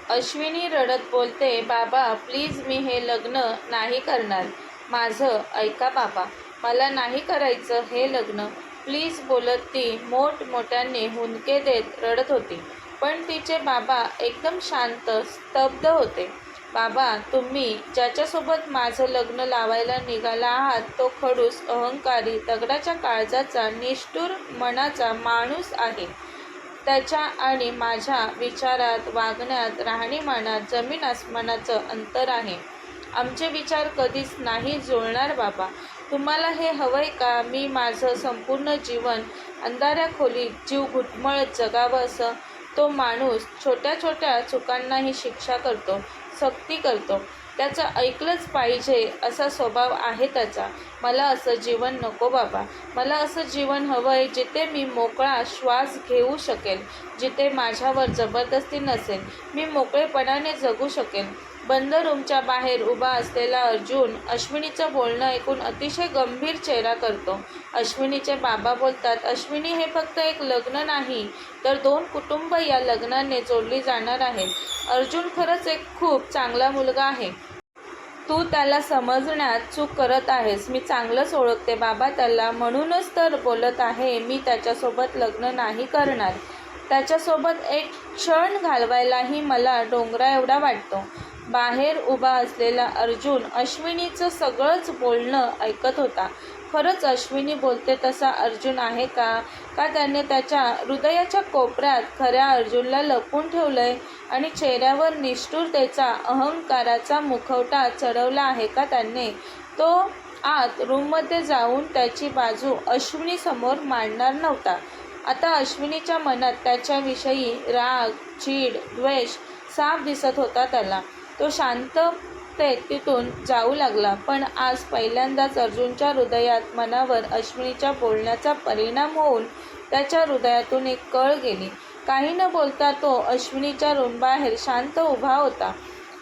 अश्विनी रडत बोलते, बाबा प्लीज मी हे लग्न नाही करणार. माझं ऐका बाबा, मला नाही करायचं हे लग्न प्लीज बोलत ती मोठमोठ्याने हुंदके देत रडत होती. पण तिचे बाबा एकदम शांत स्तब्ध होते. बाबा, तुम्ही ज्याच्यासोबत माझं लग्न लावायला निघाला आहात तो खडूस, अहंकारी, दगडाच्या काळजाचा, निष्ठुर मनाचा माणूस आहे. त्याच्या आणि माझ्या विचारात, वागण्यात, राहणीमानात जमीन आसमानाचं अंतर आहे. आमचे विचार कधीच नाही जुळणार बाबा. तुम्हाला हे हवंय का मी माझं संपूर्ण जीवन अंधाऱ्या खोलीत जीव घुटमळत जगावं असं? तो माणूस छोट्या छोट्या चुकांनाही शिक्षा करतो, सक्ती करतो. त्याचं ऐकलंच पाहिजे असा स्वभाव आहे त्याचा. मला असं जीवन नको बाबा. मला असं जीवन हवंय जिथे मी मोकळा श्वास घेऊ शकेल, जिथे माझ्यावर जबरदस्ती नसेल, मी मोकळेपणाने जगू शकेल. बंद रूमच्या बाहेर उभा असलेला अर्जुन अश्विनीचं बोलणं ऐकून अतिशय गंभीर चेहरा करतो. अश्विनीचे बाबा बोलतात, अश्विनी, हे फक्त एक लग्न नाही तर 2 कुटुंब या लग्नाने जोडली जाणार आहेत. अर्जुन खरंच एक खूप चांगला मुलगा आहे. तू त्याला समजण्यात चूक करत आहेस. मी चांगलंच ओळखते बाबा त्याला, म्हणूनच तर बोलत आहे मी त्याच्यासोबत लग्न नाही करणार. त्याच्यासोबत एक क्षण घालवायलाही मला डोंगरा एवढा वाटतो. बाहेर उभा असलेला अर्जुन अश्विनीचं सगळंच बोलणं ऐकत होता. खरंच अश्विनी बोलते तसा अर्जुन आहे का? का त्याने त्याच्या हृदयाच्या कोपऱ्यात खऱ्या अर्जुनला लपवून ठेवलंय आणि चेहऱ्यावर निष्ठुरतेचा, अहंकाराचा मुखवटा चढवला आहे का त्याने? तो आत रूममध्ये जाऊन त्याची बाजू अश्विनीसमोर मांडणार नव्हता. आता अश्विनीच्या मनात त्याच्याविषयी राग, चीड, द्वेष साफ दिसत होता त्याला. तो शांततेत तिथून जाऊ लागला. पण आज पहिल्यांदाच अर्जुनच्या हृदयात, मनावर अश्विनीच्या बोलण्याचा परिणाम होऊन त्याच्या हृदयातून एक कळ गेली. काही न बोलता तो अश्विनीच्या रूमबाहेर शांत उभा होता.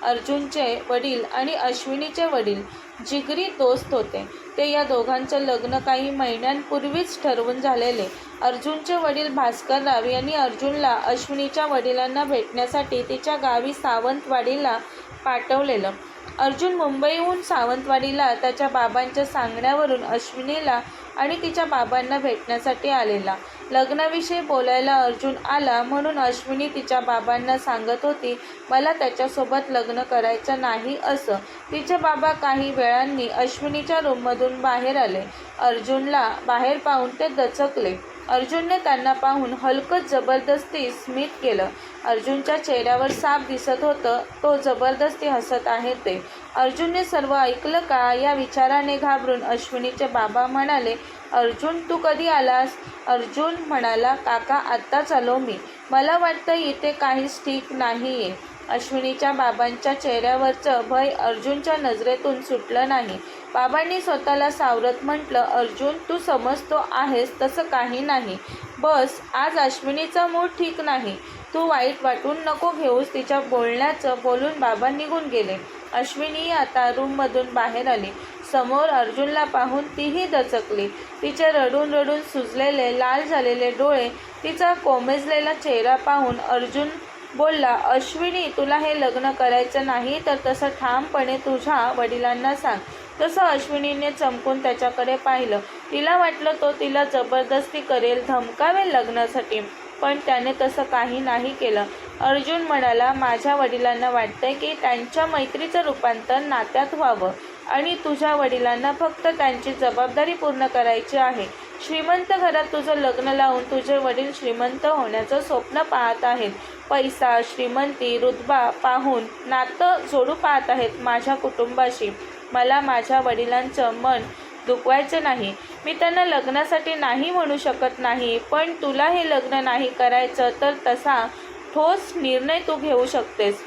अर्जुनचे वडील आणि अश्विनीचे वडील जिगरी दोस्त होते. ते या दोघांचं लग्न काही महिन्यांपूर्वीच ठरवून झालेले. अर्जुनचे वडील भास्करराव यांनी अर्जुनला अश्विनीच्या वडिलांना भेटण्यासाठी तिच्या गावी सावंतवाडीला पाठवलेलं. अर्जुन मुंबईहून सावंतवाडीला त्याच्या बाबांच्या सांगण्यावरून अश्विनीला आणि तिच्या बाबांना भेटण्यासाठी आलेला. लग्नाविषयी बोलायला अर्जुन आला म्हणून अश्विनी तिच्या बाबांना सांगत होती, मला त्याच्यासोबत लग्न करायचं नाही असं. तिचे बाबा काही वेळांनी अश्विनीच्या रूममधून बाहेर आले. अर्जुनला बाहेर पाहून ते दचकले. अर्जुनने त्यांना पाहून हलकं जबरदस्ती स्मित केलं. अर्जुनच्या चेहऱ्यावर साफ दिसत होतं तो जबरदस्ती हसत आहे ते. अर्जुनने सर्व ऐकलं का या विचाराने घाबरून अश्विनीचे बाबा म्हणाले, अर्जुन तू कधी आलास? अर्जुन म्हणाला, काका आत्ताच आलो मी. मला वाटतं इथे काहीच ठीक नाहीये. अश्विनीच्या बाबांच्या चेहऱ्यावरचं भय अर्जुनच्या नजरेतून सुटलं नाही. बाबांनी स्वतःला सावरत म्हटलं, अर्जुन तू समजतो आहेस तसं काही नाही. बस आज अश्विनीचा मूड ठीक नाही. तू वाईट वाटून नको घेऊस. तिच्या बोलण्याचं बोलून बाबा निघून गेले. अश्विनी आता रूममधून बाहेर आली. समोर अर्जुनला पाहून तीही दचकली. तिचे रडून रडून सुजलेले, लाल झालेले डोळे, तिचा कोमेजलेला चेहरा पाहून अर्जुन बोलला, अश्विनी तुला हे लग्न करायचं नाही तर तसं ठामपणे तुझ्या वडिलांना सांग. तसं अश्विनीने चमकून त्याच्याकडे पाहिलं. तिला वाटलं तो तिला जबरदस्ती करेल, धमकावेल लग्नासाठी, पण त्याने तसं काही नाही केलं. अर्जुन म्हणाला, माझ्या वडिलांना वाटतंय की त्यांच्या मैत्रीचं रूपांतर नात्यात व्हावं आणि तुझ्या वडिलांना फक्त त्यांची जबाबदारी पूर्ण करायची आहे. श्रीमंत घरात तुझं लग्न लावून तुझे वडील श्रीमंत होण्याचं स्वप्न पाहत आहेत. पैसा, श्रीमंती, रुतबा पाहून नातं जोडू पाहत आहेत माझ्या कुटुंबाशी. मला माझ्या वडिलांचं मन दुखवायचं नाही. मी त्यांना लग्नासाठी नाही म्हणू शकत नाही, पण तुला हे लग्न नाही करायचं तर तसा ठोस निर्णय तू घेऊ शकतेस.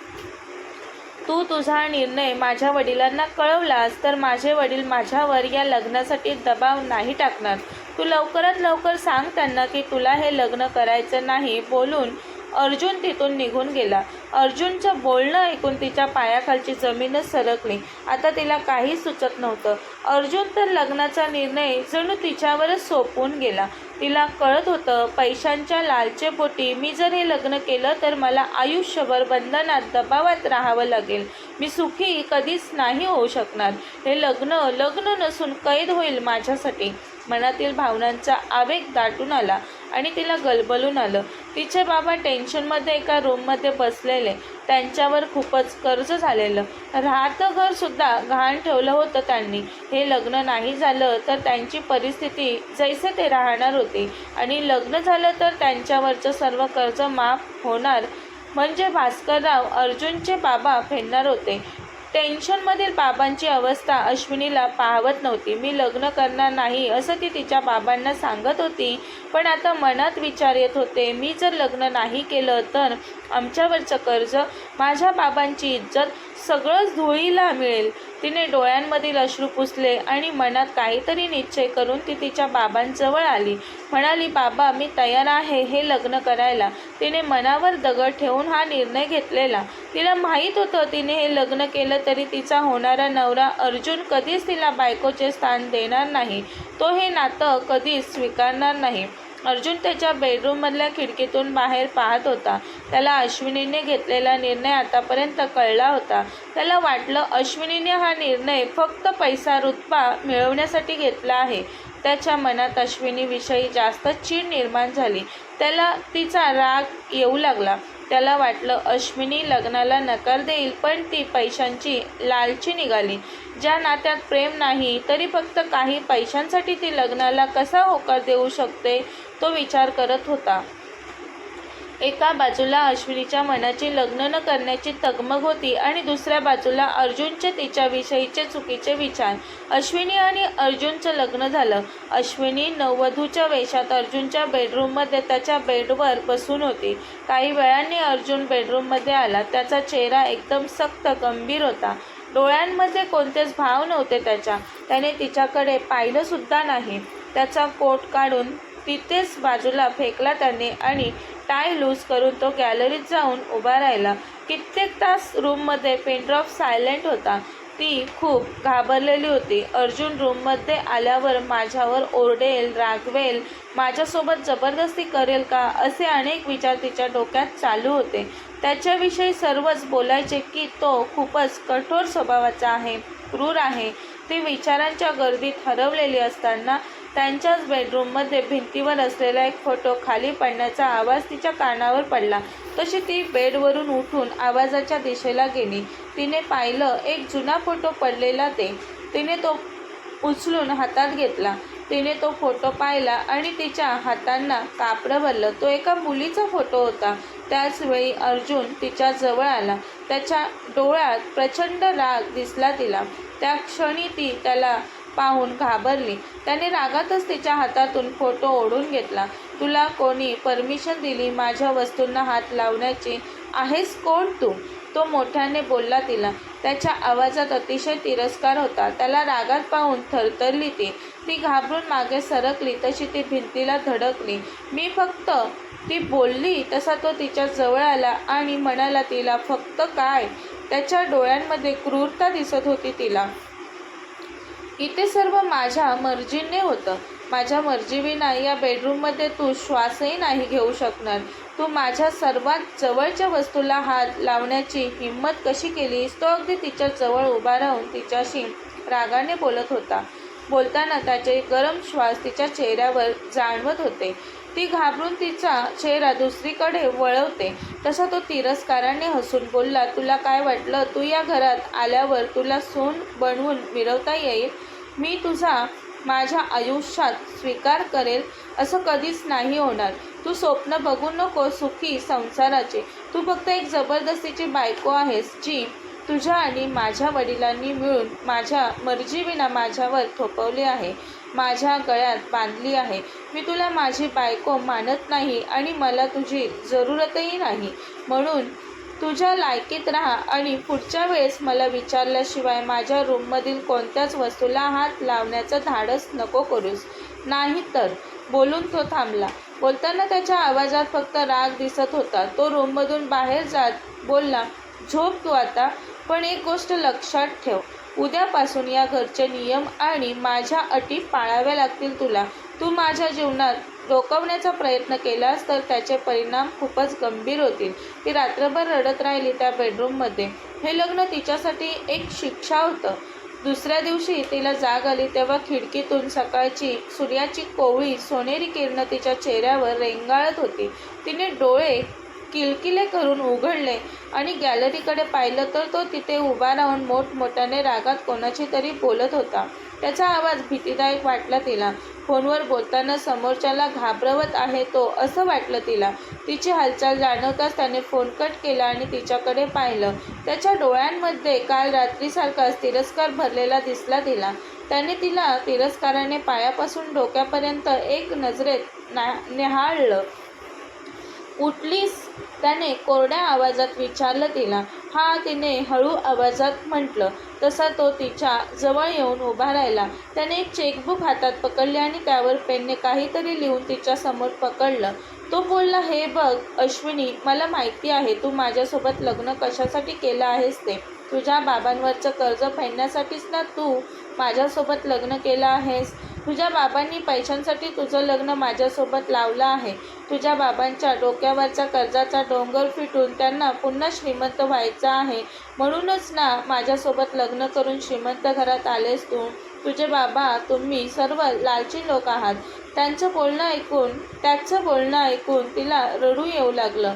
तू तुझा निर्णय माझ्या वडिलांना कळवलास तर माझे वडील माझ्यावर या लग्नासाठी दबाव नाही टाकणार. तू लवकरात लवकर सांग त्यांना की तुला हे लग्न करायचं नाही. बोलून अर्जुन तिथून निघून गेला. अर्जुनचं बोलणं ऐकून तिच्या पायाखालची जमीनच सरकली. आता तिला काही सुचत नव्हतं. अर्जुन तर लग्नाचा निर्णय जणू तिच्यावरच सोपवून गेला. तिला कळत होतं, पैशांच्या लालचेपोटी मी जर हे लग्न केलं तर मला आयुष्यभर बंधनात दबावात राहावं लागेल. मी सुखी कधीच नाही होऊ शकणार. हे लग्न नसून कैद होईल माझ्यासाठी. मनातील भावनांचा आवेग दाटून आला आणि तिला गलबलून आलं. तिचे बाबा टेन्शनमध्ये एका रूममध्ये बसलेले. त्यांच्यावर खूपच कर्ज झालेलं. राहतं घरसुद्धा घाण ठेवलं होतं त्यांनी. हे लग्न नाही झालं तर त्यांची परिस्थिती जैसे ते राहणार होती आणि लग्न झालं तर त्यांच्यावरचं सर्व कर्ज माफ होणार म्हणजे भास्करराव अर्जुनचे बाबा फेडणार होते. टेन्शनमधील बाबांची अवस्था अश्विनीला पाहवत नव्हती. मी लग्न करणार नाही असं ती तिच्या बाबांना सांगत होती, पण आता मनात विचार येत होते, मी जर लग्न नाही केलं तर आमच्यावरचं कर्ज, माझ्या बाबांची इज्जत सगळंच धुळीला मिळेल. तिने डोळ्यांमधील अश्रू पुसले आणि मनात काहीतरी निश्चय करून ती तिच्या बाबांजवळ आली. म्हणाली, बाबा मी तयार आहे हे लग्न करायला. तिने मनावर दगड ठेवून हा निर्णय घेतलेला. तिला माहीत होतं तिने हे लग्न केलं तरी तिचा होणारा नवरा अर्जुन कधीच तिला बायकोचे स्थान देणार नाही. तो हे नातं कधीच स्वीकारणार नाही. अर्जुन त्याच्या बेडरूममधल्या खिडकीतून बाहेर पाहत होता. त्याला अश्विनीने घेतलेला निर्णय आतापर्यंत कळला होता. त्याला वाटलं अश्विनीने हा निर्णय फक्त पैसा रुतबा मिळवण्यासाठी घेतला आहे. त्याच्या मनात अश्विनीविषयी जास्त चीड निर्माण झाली. त्याला तिचा राग येऊ लागला. त्याला वाटलं अश्विनी लग्नाला नकार देईल, पण ती पैशांची लालची निघाली. ज्या नात्यात प्रेम नाही तरी फक्त काही पैशांसाठी ती लग्नाला कसा होकार देऊ शकते, तो विचार करत होता. एका बाजूला अश्विनीच्या मनाची लग्न न करण्याची तगमग होती आणि दुसऱ्या बाजूला अर्जुनचे तिच्याविषयीचे चुकीचे विचार. अश्विनी आणि अर्जुनचं लग्न झालं. अश्विनी नववधूच्या वेशात अर्जुनच्या बेडरूममध्ये त्याच्या बेडवर बसून होती. काही वेळाने अर्जुन बेडरूममध्ये आला. त्याचा चेहरा एकदम सक्त गंभीर होता. डोळ्यांमध्ये कोणतेच भाव नव्हते त्याच्या. त्याने तिच्याकडे पाहिलंसुद्धा नाही. त्याचा कोट काढून तिथेच बाजूला फेकला त्याने आणि टाय लूज करून तो गॅलरीत जाऊन उभा राहिला. कित्येक तास रूममध्ये पिनड्रॉप सायलेंट होता. ती खूप घाबरलेली होती. अर्जुन रूममध्ये आल्यावर माझ्यावर ओरडेल, रागवेल, माझ्यासोबत जबरदस्ती करेल का, असे अनेक विचार तिच्या डोक्यात चालू होते. त्याच्याविषयी सर्वच बोलायचे की तो खूपच कठोर स्वभावाचा आहे, क्रूर आहे. ती विचारांच्या गर्दीत हरवलेली असताना त्यांच्याच बेडरूममध्ये भिंतीवर असलेला एक फोटो खाली पडण्याचा आवाज तिच्या कानावर पडला. तशी ती बेडवरून उठून आवाजाच्या दिशेला गेली. तिने पाहिलं, एक जुना फोटो पडलेला तिने तो उचलून हातात घेतला. तिने तो फोटो पाहिला आणि तिच्या हातांना कापडं भरलं. तो एका मुलीचा फोटो होता. त्याचवेळी अर्जुन तिच्या जवळ आला. त्याच्या डोळ्यात प्रचंड राग दिसला तिला. त्या क्षणी ती त्याला पाहून घाबरली. त्याने रागातच तिच्या हातातून फोटो ओढून घेतला. तुला कोणी परमिशन दिली माझ्या वस्तूंना हात लावण्याची? आहेस कोण तू? तो मोठ्याने बोलला तिला. त्याच्या आवाजात अतिशय तिरस्कार होता. त्याला रागात पाहून थरथरली ती घाबरून मागे सरकली. तशी ती भिंतीला धडकली. मी फक्त, ती बोलली तसा तो तिच्या जवळ आला आणि म्हणाला, तिला फक्त काय? त्याच्या डोळ्यांमध्ये क्रूरता दिसत होती तिला. इथे सर्व माझ्या मर्जीने होतं. माझ्या मर्जीविना या बेडरूममध्ये तू श्वासही नाही घेऊ शकणार. तू माझ्या सर्वात जवळच्या वस्तूला हात लावण्याची हिंमत कशी केलीस? तो अगदी तिच्या जवळ उभा राहून तिच्याशी रागाने बोलत होता. बोलताना त्याचे गरम श्वास तिच्या चेहऱ्यावर जाणवत होते. ती घाबरून तिचा चेहरा दुसरीकडे वळवते. तसा तो तिरस्काराने हसून बोलला, तुला काय वाटलं तू या घरात आल्यावर तुला सून बनवून मिरवता येईल? मी तुझा माझ्या आयुष्यात स्वीकार करेल असं कधीच नाही होणार. तू स्वप्न बघू नको सुखी संसाराचे. तू फक्त एक जबरदस्तीची बायको आहेस जी तुझ्या आणि माझ्या वडिलांनी मिळून माझ्या मर्जीविना माझ्यावर थोपवली आहे, माझ्या गळ्यात बांधली आहे. मी तुला माझी बायको मानत नाही आणि मला तुझी जरूरतही नाही. म्हणून तुझ्या लायकीत राहा आणि पुढच्या वेळेस मला विचारल्याशिवाय माझ्या रूममधील कोणत्याच वस्तूला हात लावण्याचं धाडस नको करूस. नाही तर, बोलून तो थांबला. बोलताना त्याच्या आवाजात फक्त राग दिसत होता. तो रूममधून बाहेर जात बोलला, झोप तू आता, पण एक गोष्ट लक्षात ठेव, उद्यापासून या घरचे नियम आणि माझ्या अटी पाळाव्या लागतील तुला. तू माझ्या जीवनात डोकावण्याचा प्रयत्न केलास तर त्याचे परिणाम खूपच गंभीर होतील. ती रात्रभर रडत राहिली त्या बेडरूममध्ये. हे लग्न तिच्यासाठी एक शिक्षा होतं. दुसऱ्या दिवशी तिला जाग आली तेव्हा खिडकीतून सकाळची सूर्याची कोवळी सोनेरी किरणं तिच्या चेहऱ्यावर रेंगाळत होती. तिने डोळे किलकिले करून उघडले आणि गॅलरीकडे पाहिलं तर तो तिथे उभा राहून मोठमोठ्याने रागात कोणाशी तरी बोलत होता. त्याचा आवाज भीतीदायक वाटला तिला. फोनवर बोलताना समोरच्याला घाबरवत आहे तो, असं वाटलं तिला. तिची हालचाल जाणवताच त्याने फोन कट केला आणि तिच्याकडे पाहिलं. त्याच्या डोळ्यांमध्ये काल रात्रीसारखाच तिरस्कार भरलेला दिसला तिला. त्याने तिला तिरस्काराने पायापासून डोक्यापर्यंत एक नजरेत निहाळलं. उठलीस? त्याने कोरड्या आवाजात विचारलं तिला. हा, तिने हळू आवाजात म्हटलं. तसा तो तिच्या जवळ येऊन उभा राहिला. त्याने एक चेकबुक हातात पकडले आणि त्यावर पेनने काहीतरी लिहून तिच्या समोर पकडलं. तो बोलला, हे बघ अश्विनी, मला माहिती आहे तू माझ्यासोबत लग्न कशासाठी केलं आहेस ते. तुझ्या बाबांवरचं कर्ज फेडण्यासाठीच ना तू माझ्यासोबत लग्न केलं आहेस. तुझ्या बाबांनी पैशांसाठी तुझं लग्न माझ्यासोबत लावलं आहे. तुझ्या बाबांच्या डोक्यावरचा कर्जाचा डोंगर फिटून त्यांना पुन्हा श्रीमंत व्हायचं आहे. म्हणूनच ना माझ्यासोबत लग्न करून श्रीमंत घरात आलेस तू. तुझे बाबा तुम्ही सर्व लालची लोक आहात. त्याचं बोलणं ऐकून तिला रडू येऊ लागलं.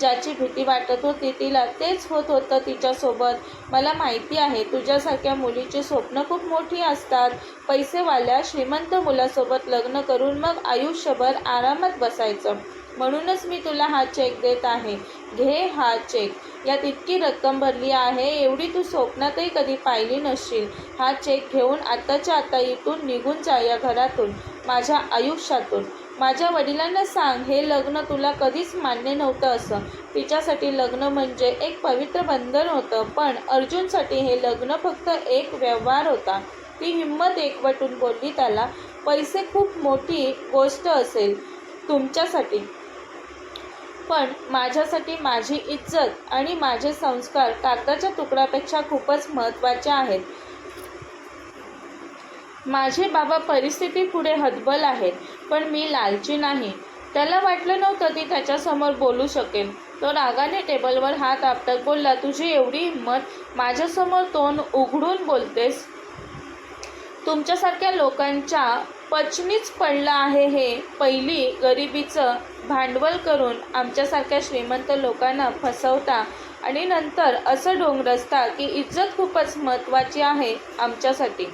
ज्याची भीती वाटत होती तिला तेच होत होतं तिच्यासोबत. मला माहिती आहे तुझ्यासारख्या मुलीची स्वप्न खूप मोठी असतात. पैसेवाल्या श्रीमंत मुलासोबत लग्न करून मग आयुष्यभर आरामात बसायचं. म्हणूनच मी तुला हा चेक देत आहे. घे हा चेक. यात इतकी रक्कम भरली आहे एवढी तू स्वप्नातही कधी पाहिली नसशील. हा चेक घेऊन आत्ताच्या आता इथून निघून जा या घरातून, माझ्या आयुष्यातून. माझ्या वडिलांना सांग हे लग्न तुला कधीच मान्य नव्हतं असं. तिच्यासाठी लग्न म्हणजे एक पवित्र बंधन होतं, पण अर्जुनसाठी हे लग्न फक्त एक व्यवहार होता. ती हिंमत एकवटून बोलली त्याला, पैसे खूप मोठी गोष्ट असेल तुमच्यासाठी, पण माझ्यासाठी माझी इज्जत आणि माझे संस्कार कागदाच्या तुकड्यापेक्षा खूपच महत्त्वाचे आहेत. माझे बाबा परिस्थितीपुढे हतबल आहेत, पण मी लालची नाही. त्याला वाटलं नव्हतं ती त्याच्यासमोर बोलू शकेल. तो रागाने टेबलवर हात आपटत बोलला, तुझी एवढी हिंमत, माझ्यासमोर तोंड उघडून बोलतेस? तुमच्यासारख्या लोकांच्या पचनीच पडलं आहे हे. पहिली गरिबीचं भांडवल करून आमच्यासारख्या श्रीमंत लोकांना फसवता आणि नंतर असं डोंगरसता की इज्जत खूपच महत्त्वाची आहे आमच्यासाठी.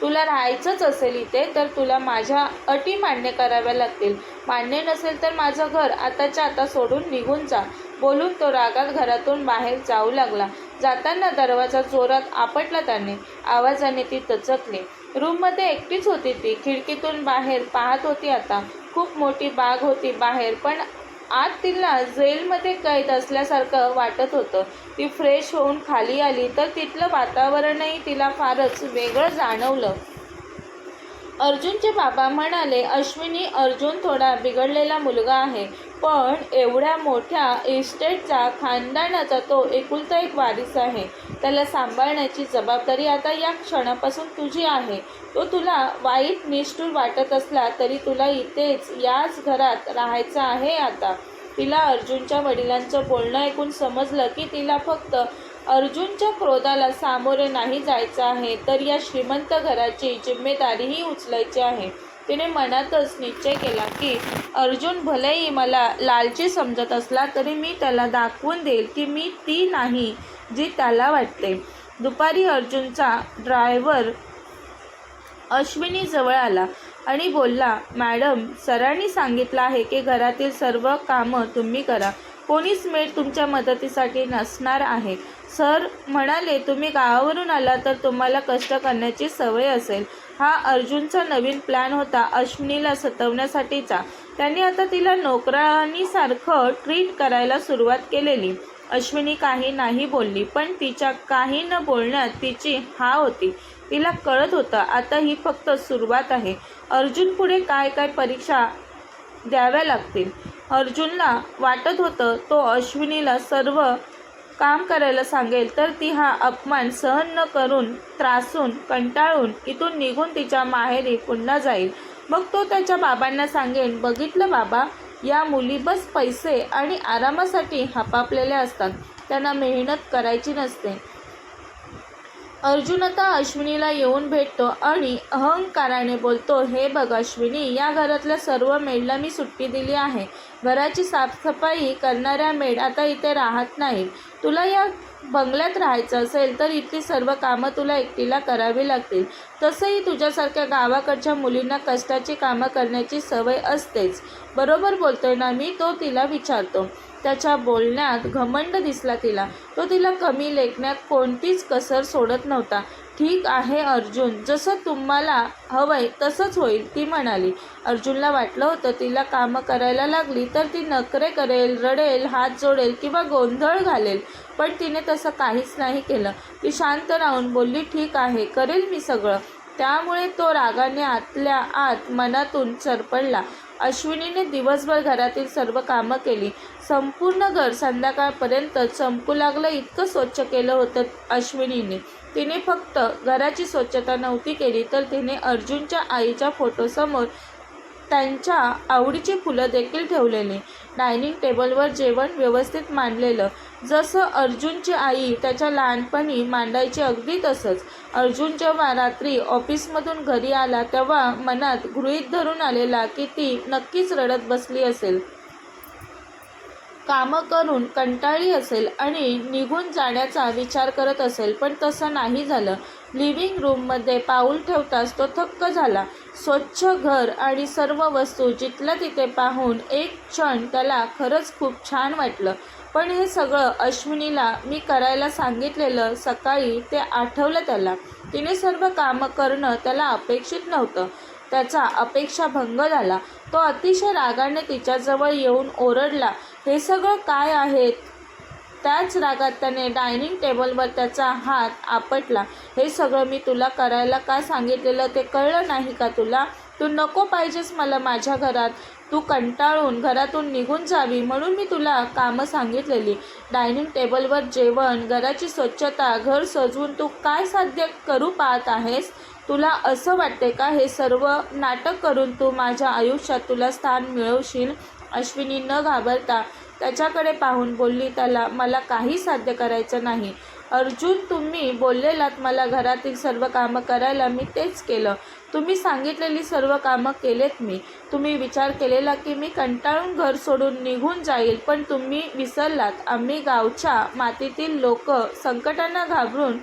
तुला राहायचंच असेल इथे तर तुला माझ्या अटी मान्य कराव्या लागतील. मान्य नसेल तर माझं घर आताच्या आता सोडून निघून जा. बोलून तो रागात घरातून बाहेर जाऊ लागला. जाताना दरवाजा जोरात आपटला त्याने. आवाजाने ती दचकली. रूममध्ये एकटीच होती ती. खिडकीतून बाहेर पाहत होती. आता खूप मोठी बाग होती बाहेर, पण आत तिला जेलमध्ये कैद असल्यासारखं वाटत होतं. ती फ्रेश होऊन खाली आली तर तिथलं वातावरणही तिला फारच वेगळं जाणवलं. अर्जुनचे बाबा म्हणाले, अश्विनी, अर्जुन थोडा बिघडलेला मुलगा आहे, पण एवढ्या मोठ्या इस्टेटचा खानदानाचा तो एकुलता एक वारीस आहे. त्याला सांभाळण्याची जबाबदारी आता या क्षणापासून तुझी आहे. तो तुला वाईट निष्ठुर वाटत असला तरी तुला इथेच याच घरात राहायचं आहे आता. तिला अर्जुनच्या वडिलांचं बोलणं ऐकून समजलं की तिला फक्त अर्जुनच्या क्रोधाला सामोरे नाही जायचं आहे, तर या श्रीमंत घराची जिम्मेदारीही उचलायची आहे. तिने मनातच निश्चय केला की अर्जुन भलेही मला लालची समजत असला तरी मी त्याला दाखवून देईल की मी ती नाही जी त्याला वाटते. दुपारी अर्जुनचा ड्रायव्हर अश्विनी जवळ आला आणि बोलला, मॅडम, सरांनी सांगितलं आहे की घरातील सर्व कामं तुम्ही करा. कोणीच मेड तुमच्या मदतीसाठी नसणार आहे. सर म्हणाले, तुम्ही गावावरून आला तर तुम्हाला कष्ट करण्याची सवय असेल. हा अर्जुनचा नवीन प्लॅन होता अश्विनीला सतवण्यासाठीचा. त्याने आता तिला नोकरानीसारखं ट्रीट करायला सुरुवात केलेली. अश्विनी काही नाही बोलली, पण तिच्या काही न बोलण्यात तिची हा होती. तिला कळत होतं आता ही फक्त सुरुवात आहे. अर्जुन पुढे काय काय परीक्षा द्याव्या लागतील. अर्जुनला वाटत होतं तो अश्विनीला सर्व काम करायला सांगेल तर ती हा अपमान सहन न करून त्रासून कंटाळून इथून निघून तिच्या माहेरी पुन्हा जाईल. मग तो त्याच्या बाबांना सांगेन, बघितलं बाबा, या मुली बस पैसे आणि आरामासाठी हपापलेल्या असतात, त्यांना मेहनत करायची नसते. अर्जुन आता अश्विनीला येऊन भेटतो आणि अहंकाराने बोलतो, हे बघ अश्विनी, या घरातल्या सर्व मेडला मी सुट्टी दिली आहे. घराची साफसफाई करणाऱ्या मेड आता इथे राहत नाहीत. तुला या बंगल्यात राहायचं असेल तर इथली सर्व कामं तुला एकटीला करावी लागतील. तसंही तुझ्यासारख्या गावाकडच्या मुलींना कष्टाची कामं करण्याची सवय असतेच. बरोबर बोलतोय ना मी? तो तिला विचारतो. त्याच्या बोलण्यात घमंड दिसला तिला. तो तिला कमी लेखण्यात कोणतीच कसर सोडत नव्हता. ठीक आहे अर्जुन, जसं तुम्हाला हवंय तसंच होईल, ती म्हणाली. अर्जुनला वाटलं होतं तिला कामं करायला लागली तर ती नखरे करेल, रडेल, हात जोडेल किंवा गोंधळ घालेल, पण तिने तसं काहीच नाही केलं. ती शांत राहून बोलली, ठीक आहे, करेल मी सगळं. त्यामुळे तो रागाने आतल्या आत मनातून चरपडला. अश्विनीने दिवसभर घरातील सर्व कामं केली. संपूर्ण घर संध्याकाळपर्यंत चमकू लागलं इतकं स्वच्छ केलं होतं अश्विनीने. तिने फक्त घराची स्वच्छता नव्हती केली तर तिने अर्जुनच्या आईच्या फोटोसमोर त्यांच्या आवडीची फुलं देखील ठेवलेली. डायनिंग टेबलवर जेवण व्यवस्थित मांडलेलं, जसं अर्जुनची आई त्याच्या लहानपणी मांडायची, अगदी तसंच. अर्जुन जेव्हा रात्री ऑफिसमधून घरी आला तेव्हा मनात गृहीत धरून आलेला की ती नक्कीच रडत बसली असेल, कामं करून कंटाळली असेल आणि निघून जाण्याचा विचार करत असेल, पण तसं नाही झालं. लिव्हिंग रूममध्ये पाऊल ठेवताच तो थक्क झाला. स्वच्छ घर आणि सर्व वस्तू जिथल्या तिथे पाहून एक क्षण त्याला खरंच खूप छान वाटलं. पण हे सगळं अश्विनीला मी करायला सांगितलेलं सकाळी ते आठवलं त्याला. तिने सर्व कामं करणं त्याला अपेक्षित नव्हतं. त्याचा अपेक्षाभंग झाला. तो अतिशय रागाने तिच्याजवळ येऊन ओरडला, हे सगळं काय आहे? त्याच रागात त्याने डायनिंग टेबलवर त्याचा हात आपटला. हे सगळं मी तुला करायला का सांगितलेलं ते कळलं नाही का तुला? तू नको पाहिजेस मला माझ्या घरात. तू कंटाळून घरातून निघून जावी म्हणून मी तुला कामं सांगितलेली. डायनिंग टेबलवर जेवण, घराची स्वच्छता, घर सजवून तू काय साध्य करू पाहत आहेस? तुला असं वाटते का हे सर्व नाटक करून तू माझ्या आयुष्यात तुला स्थान मिळवशील? अश्विनी न घाबरता त्याच्याकडे पाहून बोलली, मला काही साध्य करायचं नाही. अर्जुन, तुम्ही बोललेलात मला घरातील सर्व कामं करायला, मी तेच केलं. तुम्ही सांगितलेली सर्व कामं केलेत मी. तुम्ही विचार केलेला की मी कंटाळून घर सोडून निघून जाईल, पण तुम्ही विसरलात, आम्ही गावच्या मातीतील लोक संकटांना घाबरून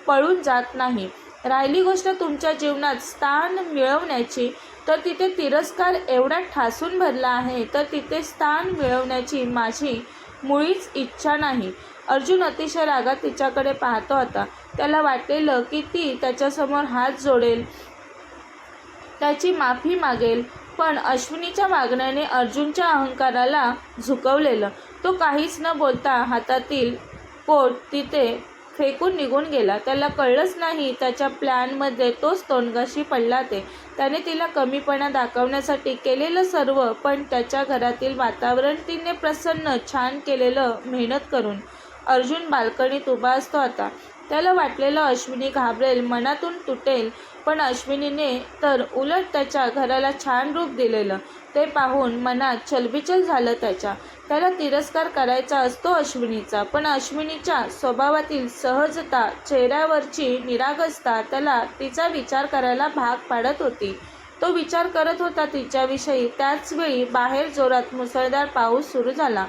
पळून जात नाही. राहिली गोष्ट तुमच्या जीवनात स्थान मिळवण्याची, तर तिथे तिरस्कार एवढा ठासून भरला आहे, तर तिथे स्थान मिळवण्याची माझी मुळीच इच्छा नाही. अर्जुन अतिशय रागात तिच्याकडे पाहतो होता. त्याला वाटलेलं की ती त्याच्यासमोर हात जोडेल, त्याची माफी मागेल, पण अश्विनीच्या वागण्याने अर्जुनच्या अहंकाराला झुकवलेलं. तो काहीच न बोलता हातातील कोट तिथे फेकून निघून गेला. त्याला कळलंच नाही त्याच्या प्लॅनमध्ये तोच तोंडगाशी पडला ते. त्याने तिला कमीपणा दाखवण्यासाठी केलेलं सर्व, पण त्याच्या घरातील वातावरण तिने प्रसन्न छान केलेलं मेहनत करून. अर्जुन बाल्कनीत उभा असतो आता. त्याला वाटलेलं अश्विनी घाबरेल, मनातून तुटेल, पण अश्विनीने तर उलट त्याच्या घराला छान रूप दिलेलं. ते पाहून मनात चलबिचल झालं त्याच्या. त्याला तिरस्कार करायचा असतो अश्विनीचा, पण अश्विनीच्या स्वभावातील सहजता, चेहऱ्यावरची निरागसता त्याला तिचा विचार करायला भाग पाडत होती. तो विचार करत होता तिच्याविषयी. त्याचवेळी बाहेर जोरात मुसळधार पाऊस सुरू झाला.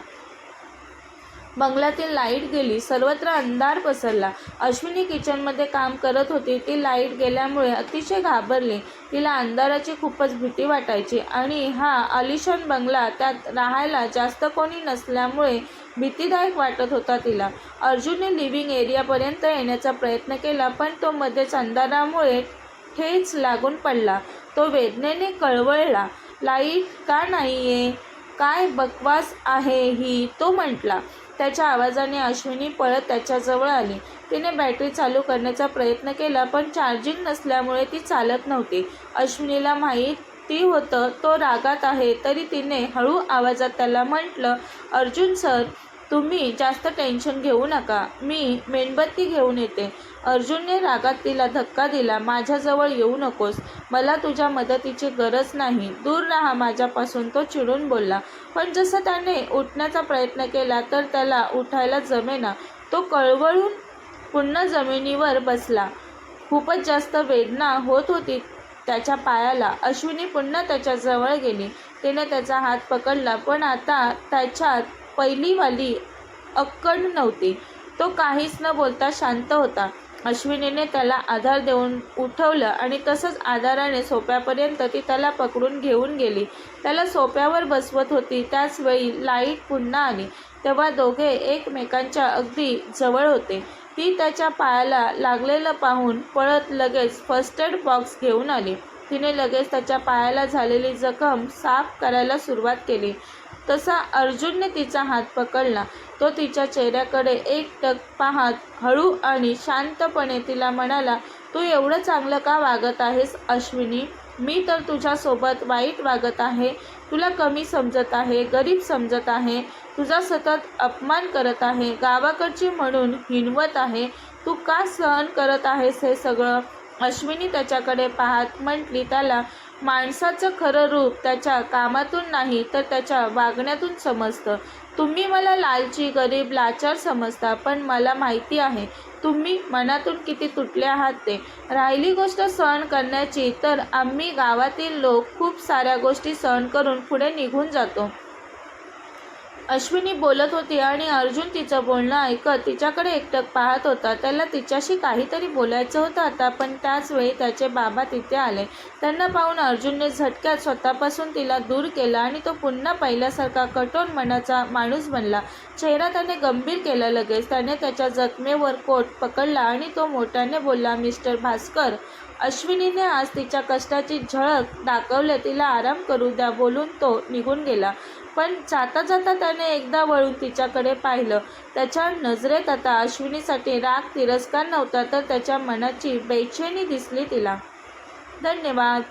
बंगल्यातील लाईट गेली. सर्वत्र अंधार पसरला. अश्विनी किचनमध्ये काम करत होती. ती लाईट गेल्यामुळे अतिशय घाबरली. तिला अंधाराची खूपच भीती वाटायची आणि हा आलिशान बंगला, त्यात राहायला जास्त कोणी नसल्यामुळे भीतीदायक वाटत होता तिला. अर्जुनने लिव्हिंग एरियापर्यंत येण्याचा प्रयत्न केला, पण तो मध्येच अंधारामुळे ठेच लागून पडला. तो वेदनेने कळवळला, लाईट का नाहीये? काय बकवास आहे ही? तो म्हटला. त्याच्या आवाजाने अश्विनी पळत त्याच्याजवळ आली. तिने बॅटरी चालू करण्याचा प्रयत्न केला, पण चार्जिंग नसल्यामुळे ती चालत नव्हती. अश्विनीला माहीत ती होतं तो रागात आहे. तरी तिने हळू आवाजात त्याला म्हटलं, अर्जुन सर, तुम्ही जास्त टेन्शन घेऊ नका, मी मेणबत्ती घेऊन येते. अर्जुनने रागात तिला धक्का दिला. माझ्याजवळ येऊ नकोस, मला तुझ्या मदतीची गरज नाही, दूर राहा माझ्यापासून, तो चिडून बोलला. पण जसं त्याने उठण्याचा प्रयत्न केला तर त्याला उठायला जमेना. तो कळवळून पुन्हा जमिनीवर बसला. खूपच जास्त वेदना होत होती त्याच्या पायाला. अश्विनी पुन्हा त्याच्याजवळ गेली. तिने त्याचा हात पकडला, पण आता त्याच्यात पहिलीवाली अक्कड नव्हती. तो काहीच न बोलता शांत होता. अश्विनीने त्याला आधार देऊन उठवलं आणि तसंच आधाराने सोफ्यापर्यंत ती त्याला पकडून घेऊन गेली. त्याला सोफ्यावर बसवत होती. त्याच वेळी लाईट पुन्हा आली. तेव्हा दोघे एकमेकांच्या अगदी जवळ होते. ती त्याच्या पायाला लागलेलं पाहून पळत लगेच फर्स्ट एड बॉक्स घेऊन आली. तिने लगेच त्याच्या पायाला झालेली जखम साफ करायला सुरुवात केली. तसा अर्जुनने तिचा हात पकडला. तो तिच्या चेहऱ्याकडे एकटक पाहत हळू आणि शांतपणे तिला म्हणाला, तू एवढं चांगलं का वागत आहेस अश्विनी? मी तर तुझ्यासोबत वाईट वागत आहे, तुला कमी समजत आहे, गरीब समजत आहे, तुझा सतत अपमान करत आहे, गावाकडची म्हणून हिणवत आहे. तू का सहन करत आहेस हे सगळं? अश्विनी त्याच्याकडे पाहत म्हटली, त्याला माणसाचं खरं रूप त्याच्या कामातून नाही तर त्याच्या वागण्यातून समजतं. तुम्ही मला लालची, गरीब, लाचार समजता, पण मला माहिती आहे तुम्ही मनातून किती तुटले आहात ते. राहिली गोष्ट सहन करण्याची, तर आम्ही गावातील लोक खूप साऱ्या गोष्टी सहन करून पुढे निघून जातो. अश्विनी बोलत होती आणि अर्जुन तिचं बोलणं ऐकत तिच्याकडे एकटक पाहत होता. त्याला तिच्याशी काहीतरी बोलायचं होतं आता, पण त्याच वेळी त्याचे बाबा तिथे आले. त्यांना पाहून अर्जुनने झटक्यात स्वतःपासून तिला दूर केला आणि तो पुन्हा पहिल्यासारखा कठोर मनाचा माणूस बनला. चेहरा त्याने गंभीर केला. लगेच त्याने त्याच्या जखमेवर कोट पकडला आणि तो मोठ्याने बोलला, मिस्टर भास्कर. अश्विनीने आज तिच्या कष्टाची झळक दाखवली. तिला आराम करू द्या, बोलून तो निघून गेला. पण जाता जाता त्याने एकदा वळून तिच्याकडे पाहिलं. त्याच्या नजरेत आता अश्विनीसाठी राग, तिरस्कार नव्हता, तर त्याच्या मनाची बेचैनी दिसली तिला. धन्यवाद.